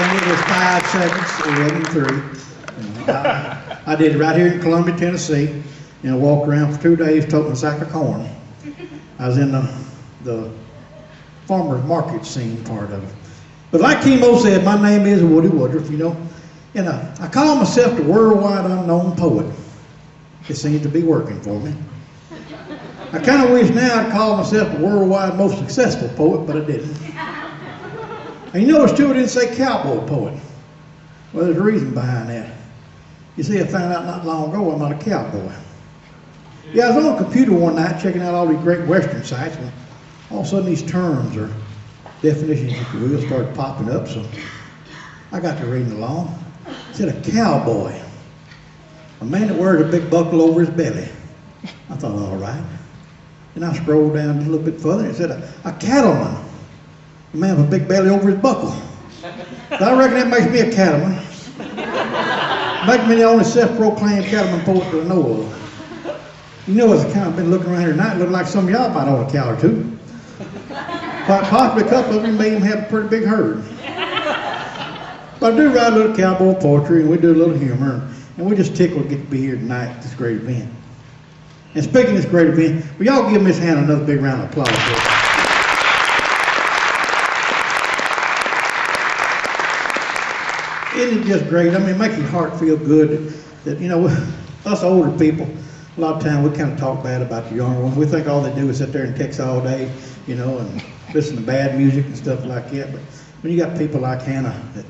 And it was 5 seconds, 11:03. I did it right here in Columbia, Tennessee, and I walked around for 2 days toting a sack of corn. I was in the farmer's market scene part of it. But like Kimo said, my name is Woody Woodruff, you know, and I call myself the worldwide unknown poet. It seems to be working for me. I kind of wish now I'd call myself the worldwide most successful poet, but I didn't. And you notice too, I didn't say cowboy poet. Well, there's a reason behind that. You see, I found out not long ago I'm not a cowboy. Yeah, I was on a computer one night checking out all these great Western sites, and all of a sudden these terms or definitions, if you will, started popping up, so I got to reading along. It said a cowboy, a man that wears a big buckle over his belly. I thought, all right. And I scrolled down a little bit further, and it said a cattleman, a man with a big belly over his buckle. But I reckon that makes me a cattleman. Makes me the only self-proclaimed cattleman poet that I know of. You know, as I kind of been looking around here tonight, it looked like some of y'all might own a cow or two. Quite possibly a couple of you may even have a pretty big herd. But I do write a little cowboy poetry, and we do a little humor, and we're just tickled to get to be here tonight at this great event. And speaking of this great event, will y'all give Miss Hannah another big round of applause for it? Isn't it just great? I mean, it makes your heart feel good that, you know, us older people, a lot of times we kind of talk bad about the younger ones. We think all they do is sit there and text all day, you know, and listen to bad music and stuff like that. But when you got people like Hannah that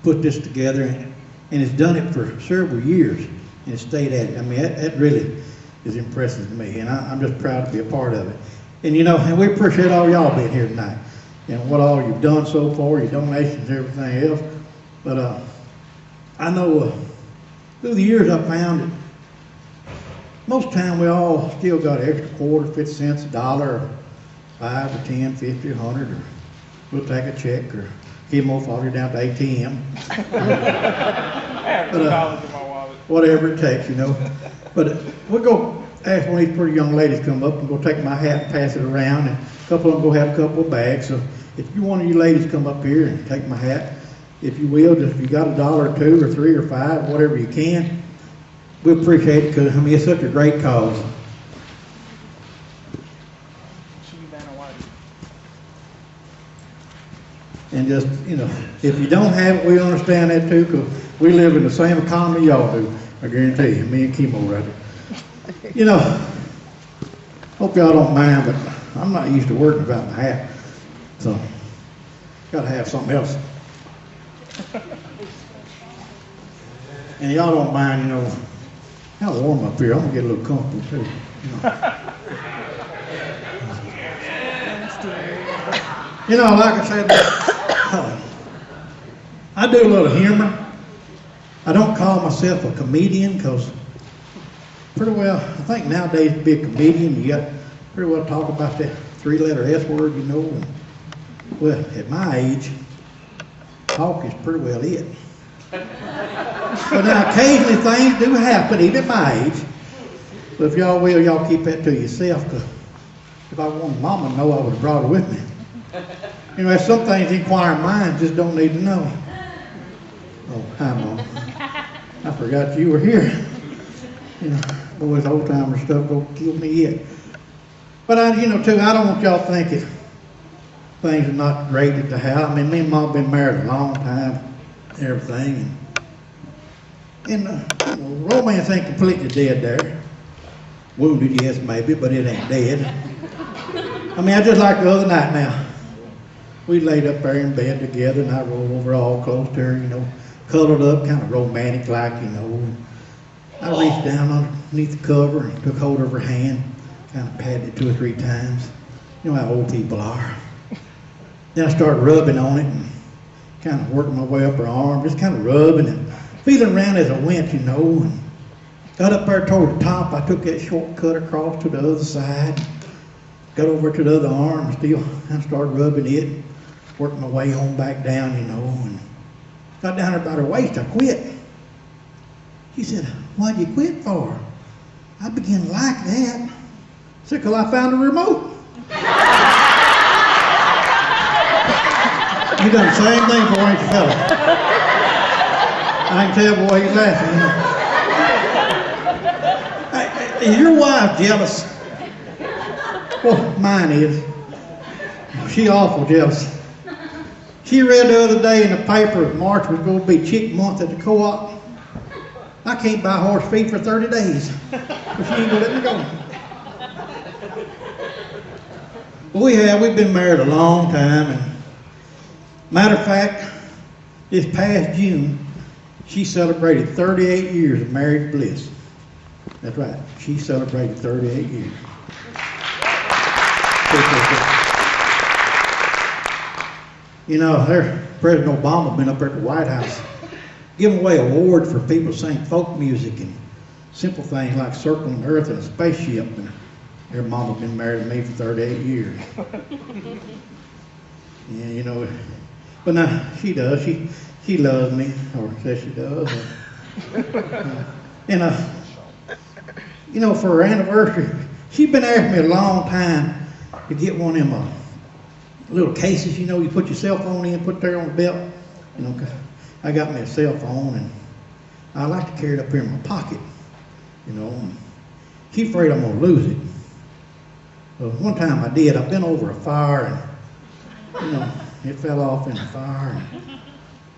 put this together and has done it for several years and has stayed at it, I mean, that really is impressive to me, and I'm just proud to be a part of it. And you know, and we appreciate all y'all being here tonight, and what all you've done so far, your donations, everything else. But I know through the years I found that most time we all still got an extra quarter, 50 cents, $1, or 5 or 10, 50, 100, or we'll take a check, or Kimo follow you down to ATM. But, whatever it takes, you know. But we'll go ask one of these pretty young ladies to come up and go take my hat and pass it around, and a couple of them go have a couple of bags. So if you one of you ladies come up here and take my hat, if you will, just if you got $1 or $2 or $3 or $5, whatever you can, we appreciate it, because I mean it's such a great cause. And just, you know, if you don't have it, we understand that too, because we live in the same economy y'all do. I guarantee you, me and Kimo right there. You know, hope y'all don't mind, but I'm not used to working without my hat, so gotta have something else. And y'all don't mind, you know, kind of warm up here. I'm gonna get a little comfortable too. You know, like I said, I do a little humor. I don't call myself a comedian, because pretty well, I think nowadays to be a comedian, you got pretty well talk about that 3-letter S word, you know. And, well, at my age, talk is pretty well it. But now occasionally things do happen, even at my age. So if y'all will, y'all keep that to yourself, because if I wanted Mama to know, I would have brought her with me. You know, there's some things inquiring minds just don't need to know. Oh, hi, Mom. I forgot you were here. You know, boys, old timer stuff don't kill me yet. But you know, too, I don't want y'all thinking things are not great at the house. I mean, me and Mom been married a long time, and everything, and you know, romance ain't completely dead there. Wounded, yes, maybe, but it ain't dead. I mean, I just like the other night now. We laid up there in bed together, and I rolled over all close to her, you know, cuddled up, kind of romantic like, you know. And I reached down underneath the cover and took hold of her hand, kind of patted it 2 or 3 times. You know how old people are. Then I started rubbing on it and kind of working my way up her arm, just kind of rubbing and feeling around as I went, you know. And got up there toward the top. I took that shortcut across to the other side, got over to the other arm, and still kind of started rubbing it, working my way on back down, you know. And got down there about her waist, I quit. She said, "What'd you quit for?" I began to like that. I said, "'Cause I found a remote." You done the same thing for ain't you, fella? I can tell boy he's laughing. Hey, is your wife jealous? Well, mine is. She awful jealous. She read the other day in the paper that March was going to be chick month at the co-op. I can't buy horse feed for 30 days. But she ain't going to let me go. But we've been married a long time. And matter of fact, this past June, she celebrated 38 years of marriage bliss. That's right. She celebrated 38 years. You know, President Obama been up there at the White House giving away awards for people sing folk music and simple things like circling the earth in a spaceship. And her mama been married to me for 38 years. Yeah, you know, but now she does. She loves me, or says she does. And you know, for her anniversary, she's been asking me a long time to get one of them little cases, you know, you put your cell phone in, put it there on the belt. You know, 'cause I got me a cell phone, and I like to carry it up here in my pocket, you know. And she's afraid I'm gonna lose it. Well, one time I did. I've been over a fire, and you know, it fell off in the fire. And,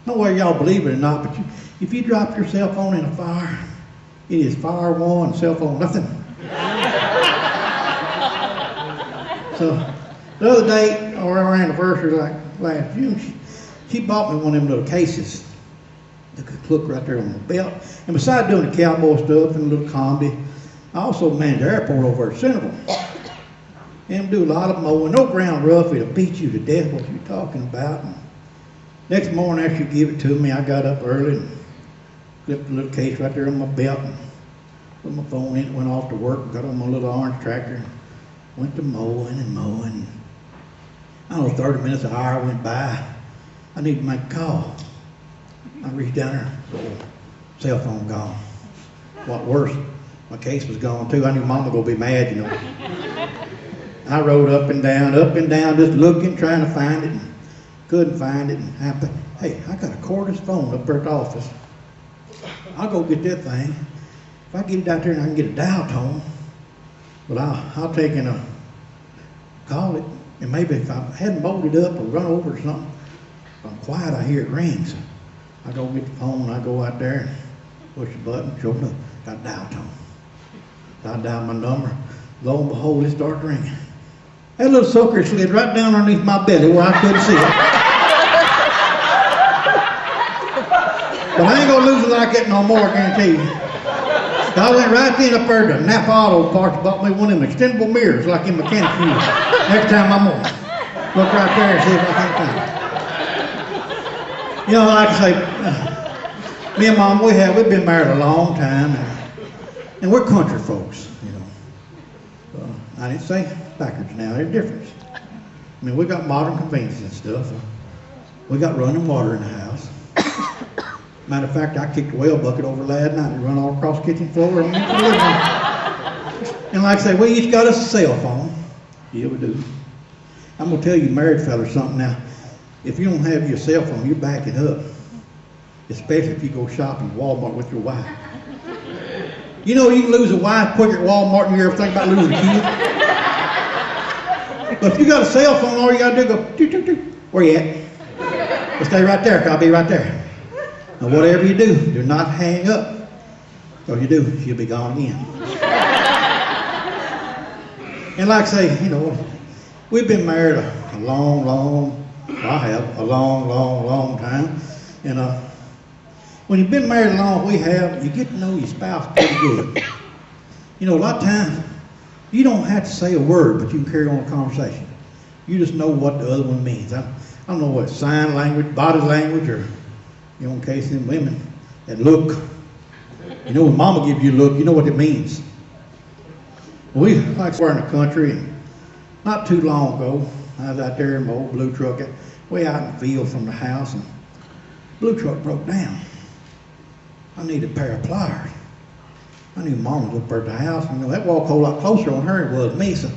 no way y'all believe it or not, but if you drop your cell phone in a fire, it is fire one, cell phone nothing. So the other day, or our anniversary, like last June, she bought me one of them little cases that could hook right there on the belt. And besides doing the cowboy stuff and a little comedy, I also manage the airport over at Centerville. And do a lot of mowing. No ground rough, it'll beat you to death what you're talking about. And next morning after you give it to me, I got up early and flipped the little case right there on my belt and put my phone in it, went off to work, got on my little orange tractor, and went to mowing and mowing. I don't know, 30 minutes, an hour went by. I need to make a call. I reached down there, cell phone gone. What worse, my case was gone too. I knew Mama was gonna be mad, you know. I rode up and down, just looking, trying to find it. And couldn't find it. And hey, I got a cordless phone up there at the office. I'll go get that thing. If I get it out there and I can get a dial tone, but I'll take and call it. And maybe if I hadn't bolted up or run over or something, if I'm quiet, I hear it ring. So I go get the phone, I go out there and push the button, sure enough, got a dial tone. So I dial my number, lo and behold, it starts ringing. That little sucker slid right down underneath my belly where I couldn't see it. But I ain't gonna lose it like that no more, I guarantee you. I went right then up there to Napa Auto Parts, bought me one of them extendable mirrors like in mechanics use. Next time I'm gonna look right there and see if I can't find it. You know, like I say, me and Mom, we've been married a long time, and we're country folks, you know. I didn't say backwards now, there's a difference. I mean, we got modern conveniences and stuff. We got running water in the house. Matter of fact, I kicked a well bucket over last night and run all across the kitchen floor and went to the living room. And like I say, we each got us a cell phone. Yeah, we do. I'm gonna tell you, married fella, something now. If you don't have your cell phone, you back it up. Especially if you go shopping at Walmart with your wife. You know you can lose a wife quicker at Walmart than you ever think about losing a kid. But if you got a cell phone, all you gotta do is go, toot, toot, toot. Where you at? Well, stay right there, 'cause I'll be right there. Now whatever you do not hang up. Or if you do, she'll be gone again. And like I say, you know, we've been married a long time. And when you've been married as long as we have, you get to know your spouse pretty good. You know, a lot of times, you don't have to say a word, but you can carry on a conversation. You just know what the other one means. I don't know what sign language, body language, or, you know, in case of them women, that look. You know, when Mama gives you a look, you know what it means. We like we're in the country, and not too long ago, I was out there in my old blue truck, way out in the field from the house, and the blue truck broke down. I needed a pair of pliers. I knew Mama was up there at the house, and you know, that walked a whole lot closer on her than it was me, so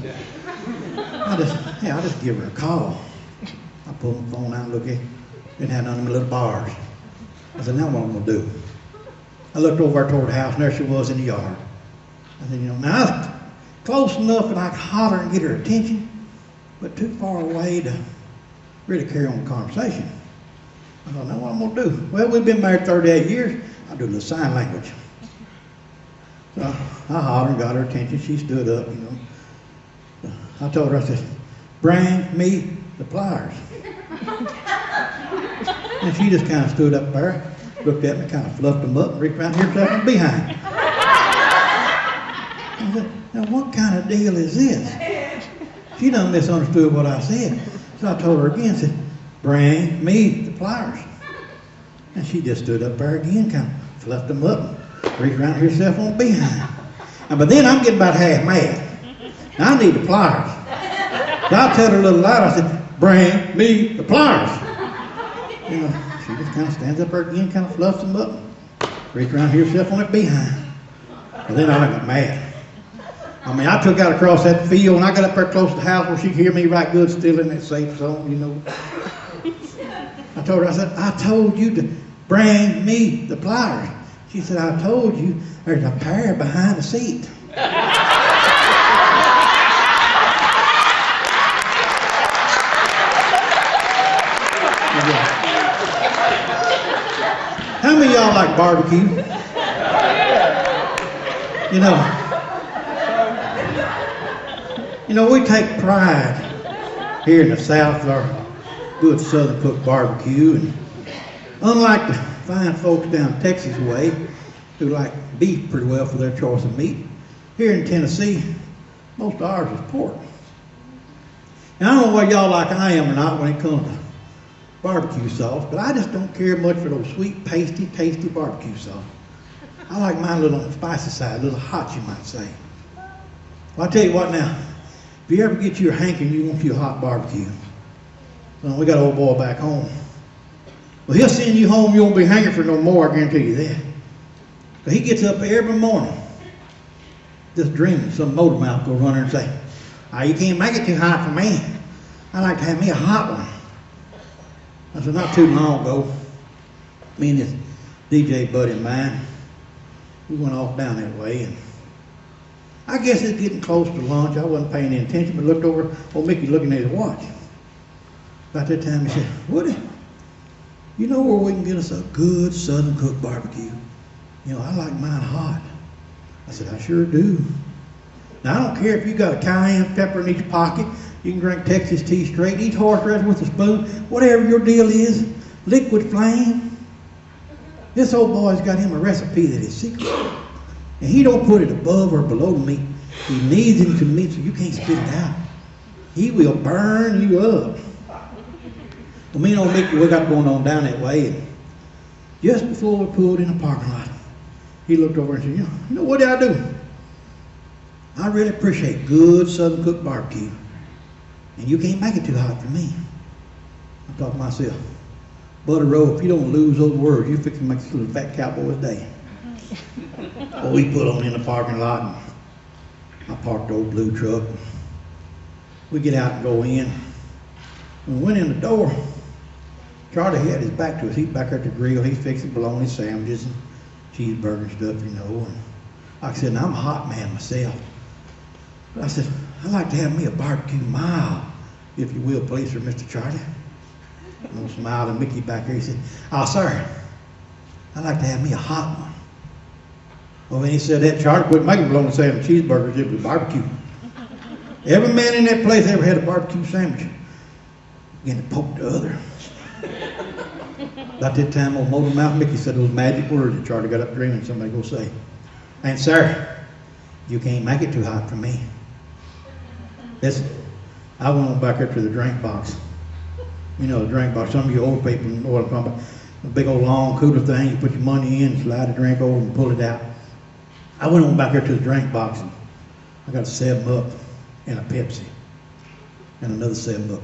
I just give her a call. I pulled the phone out and looked at it. Didn't have none of them little bars. I said, now what I'm going to do? I looked over toward the house, and there she was in the yard. I said, now I was close enough that I could holler and get her attention, but too far away to really carry on the conversation. I thought, now what I'm going to do? Well, we've been married 38 years. I'll do a little sign language. So I hollered and got her attention. She stood up, I told her, I said, bring me the pliers. And she just kind of stood up there, looked at me, kind of fluffed them up, and reached around herself and behind. I said, now what kind of deal is this? She done misunderstood what I said. So I told her again, said, bring me the pliers. And she just stood up there again, kind of fluffed them up, reached around herself on behind. But then I'm getting about half mad. Now I need the pliers. So I tell her a little louder, I said, bring me the pliers. She just kind of stands up there again, kind of fluffs them up, reached around herself on it behind. But then I got mad. I took out across that field, and I got up there close to the house where she could hear me right good, still in that safe zone, I told her, I said, I told you to bring me the pliers. She said, I told you there's a pair behind the seat. How many of y'all like barbecue? We take pride here in the South with our good Southern cooked barbecue. And unlike the fine folks down Texas way who like beef pretty well for their choice of meat, here in Tennessee, most of ours is pork. And I don't know whether y'all like I am or not when it comes to barbecue sauce, but I just don't care much for those sweet, pasty, tasty barbecue sauce. I like mine a little on the spicy side, a little hot, you might say. Well, I'll tell you what now, if you ever get you a hankering, you want you a hot barbecue. Well, we got an old boy back home. Well, he'll send you home, you won't be hanging for no more, I guarantee you that. So he gets up every morning, just dreaming some motor mouth go run there and say, you can't make it too hot for me. I like to have me a hot one. I said, not too long ago, me and this DJ buddy of mine, we went off down that way, and I guess it's getting close to lunch. I wasn't paying any attention, but looked over, old Mickey looking at his watch. About that time he said, Woody, you know where we can get us a good Southern cooked barbecue? I like mine hot. I said, I sure do. Now, I don't care if you got a cayenne pepper in each pocket. You can drink Texas tea straight, eat horseradish with a spoon, whatever your deal is, liquid flame. This old boy's got him a recipe that is secret. And he don't put it above or below the meat. He needs it to the meat so you can't spit it out. He will burn you up. Well, me and old Mickey, we got going on down that way, and just before we pulled in the parking lot, he looked over and said, you know what did I do? I really appreciate good Southern cooked barbecue. And you can't make it too hot for me. I thought to myself, Buddy Rowe, if you don't lose those words, you're fixing to make this little fat cowboy's day. Well, we put on in the parking lot, and I parked the old blue truck. We get out and go in. When we went in the door, Charlie had his back to us. He's back at the grill. He's fixing bologna sandwiches and cheeseburger and stuff, And like I said, now I'm a hot man myself. But I said, I'd like to have me a barbecue mild, if you will, please, sir, Mr. Charlie. And smiled at Mickey back here. He said, sir, I'd like to have me a hot one. Well, when he said that, Charlie quit making bologna sandwich cheeseburgers. It was barbecue. Every man in that place ever had a barbecue sandwich. Began to poke the other. About that time, old motor mouth Mickey said those magic words that Charlie got up dreaming somebody go say. And sir, you can't make it too hot for me. Listen, I went on back up to the drink box. The drink box. Some of you old people know what I'm talking about. A big old long cooler thing. You put your money in, slide the drink over, and pull it out. I went on back there to the drink box, and I got a 7-Up and a Pepsi and another 7-Up.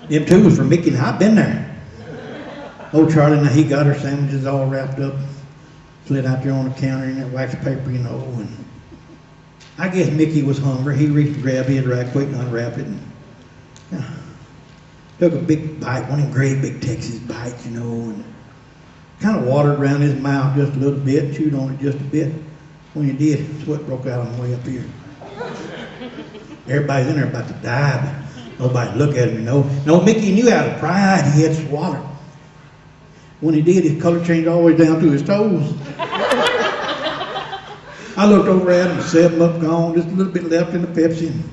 Them two was for Mickey, and I've been there. Old Charlie, now he got her sandwiches all wrapped up, slid out there on the counter in that wax paper, and I guess Mickey was hungry. He reached to grab his right quick and unwrap it. And, took a big bite, one of them great big Texas bites, you know, and kind of watered around his mouth just a little bit, chewed on it just a bit. When he did, sweat broke out on the way up here. Everybody's in there about to die, but nobody look at him, you know. No, Mickey knew out of pride he had swallowed. When he did, his color changed all the way down to his toes. I looked over at him, 7 up gone, just a little bit left in the Pepsi, and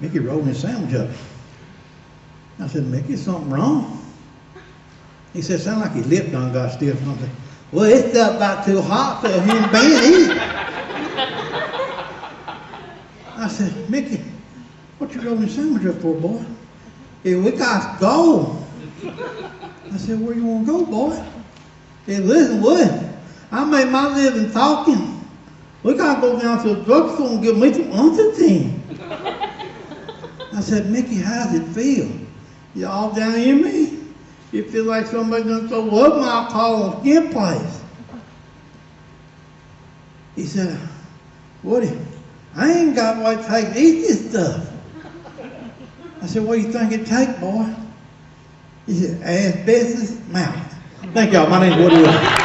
Mickey rolled his sandwich up. I said, Mickey, is something wrong? He said, sound like his lip done got stiff. I said, well, it's about too hot for a human being to eat. I said, Mickey, what you rolling your sandwich up for, boy? He said, we got to go. I said, where you want to go, boy? He said, listen, Wood, I made my living talking. We got to go down to the drugstore and get me some Uncertain. I said, Mickey, how does it feel? You all down here me? You feel like somebody done so up my alcohol and skin place. He said, Woody, I ain't got what it takes to eat this stuff. I said, what do you think it take, boy? He said, asbestos mouth. Thank y'all. My name's Woodruff.